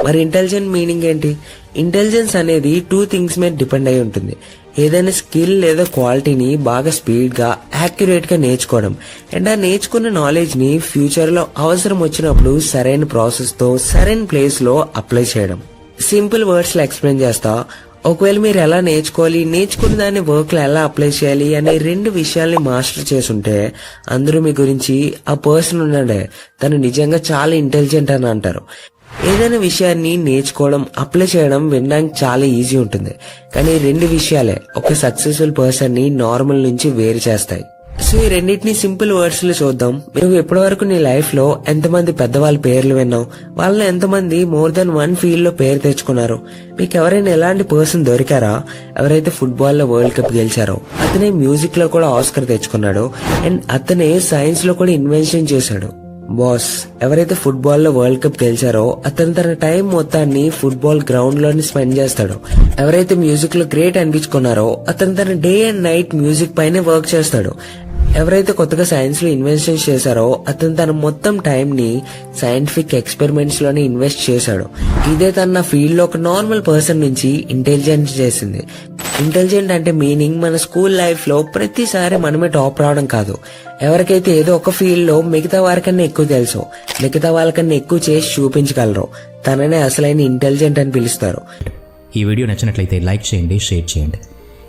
మరి intelligent meaning ఏంటి? Intelligence అనేది 2 థింగ్స్ మీద డిపెండ్ అయి ఉంటుంది. ఏదైనా స్కిల్ లేదా క్వాలిటీని బాగా స్పీడ్ గా యాక్యురేట్ గా నేర్చుకోవడం, అండ్ ఆ నేర్చుకున్న నాలెడ్జ్ ని ఫ్యూచర్ లో అవసరం వచ్చినప్పుడు సరైన ప్రాసెస్ తో సరైన ప్లేస్ లో అప్లై చేయడం. సింపుల్ వర్డ్స్ లో ఎక్స్ప్లెయిన్ చేస్తా. ఒకవేళ మీరు ఎలా నేర్చుకోవాలి, నేర్చుకున్న దాన్ని వర్క్ లో ఎలా అప్లై చేయాలి అనే 2 విషయాల్ని మాస్టర్ చేసుంటే అందరూ మీ గురించి ఆ పర్సన్ ఉన్నాడే తను నిజంగా చాలా ఇంటెలిజెంట్ అని అంటారు. ఏదైనా విషయాన్ని నేర్చుకోవడం, అప్లై చేయడం వినడానికి చాలా ఈజీ ఉంటుంది, కానీ 2 విషయాలే ఒక సక్సెస్ఫుల్ పర్సన్ ని నార్మల్ నుంచి వేరు చేస్తాయి. సో ఈ రెండింటిని సింపుల్ వర్డ్స్ లో చూద్దాం. నువ్వు ఇప్పటి వరకు నీ లైఫ్ లో ఎంతమంది పెద్దవాళ్ళ పేర్లు విన్నావు? వాళ్ళని ఎంతమంది మోర్ దెన్ 1 ఫీల్డ్ లో పేరు తెచ్చుకున్నారు? మీకు ఎవరైనా ఎలాంటి పర్సన్ దొరికారా? ఎవరైతే ఫుట్బాల్ లో వరల్డ్ కప్ గెలిచారో అతనే మ్యూజిక్ లో కూడా ఆస్కర్ తెచ్చుకున్నాడు, అండ్ అతనే సైన్స్ లో కూడా ఇన్వెన్షన్ చేశాడు. బాస్, ఎవరైతే ఫుట్బాల్ లో వరల్డ్ కప్ గెలిచారో అతను తన టైం మొత్తాన్ని ఫుట్బాల్ గ్రౌండ్ లోనే స్పెండ్ చేస్తాడు. ఎవరైతే మ్యూజిక్ లో గ్రేట్ అనిపించుకున్నారో అతను తన డే అండ్ నైట్ మ్యూజిక్ పైనే వర్క్ చేస్తాడు. ఎవరైతే కొత్తగా సైన్స్ లో ఇన్వెన్షన్స్ చేశారో అతను తన మొత్తం టైం ని సైంటిఫిక్ ఎక్స్పెరిమెంట్స్ లోనే ఇన్వెస్ట్ చేశాడు. ఇదే తన ఫీల్డ్ లో ఒక నార్మల్ పర్సన్ నుంచి ఇంటెలిజెంట్ చేసింది. ఇంటెలిజెంట్ అంటే మీనింగ్ మన స్కూల్ లైఫ్ లో ప్రతిసారి మనమే టాప్ రావడం కాదు. ఎవరికైతే ఏదో ఒక ఫీల్డ్ లో మిగతా వారికన్నా ఎక్కువ తెలుసో, మిగతా వాళ్ళకన్నా ఎక్కువ చేసి చూపించగలరో తననే అసలైన ఇంటెలిజెంట్ అని పిలుస్తారు. ఈ వీడియో నచ్చినట్లయితే లైక్ చేయండి, షేర్ చేయండి.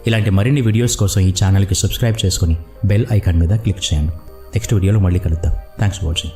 ఇలాంటి మరిన్ని వీడియోస్ కోసం ఈ ఛానల్కి సబ్స్క్రైబ్ చేసుకుని బెల్ ఐకాన్ మీద క్లిక్ చేయండి. నెక్స్ట్ వీడియోలో మళ్ళీ కలుద్దాం. Thanks for watching.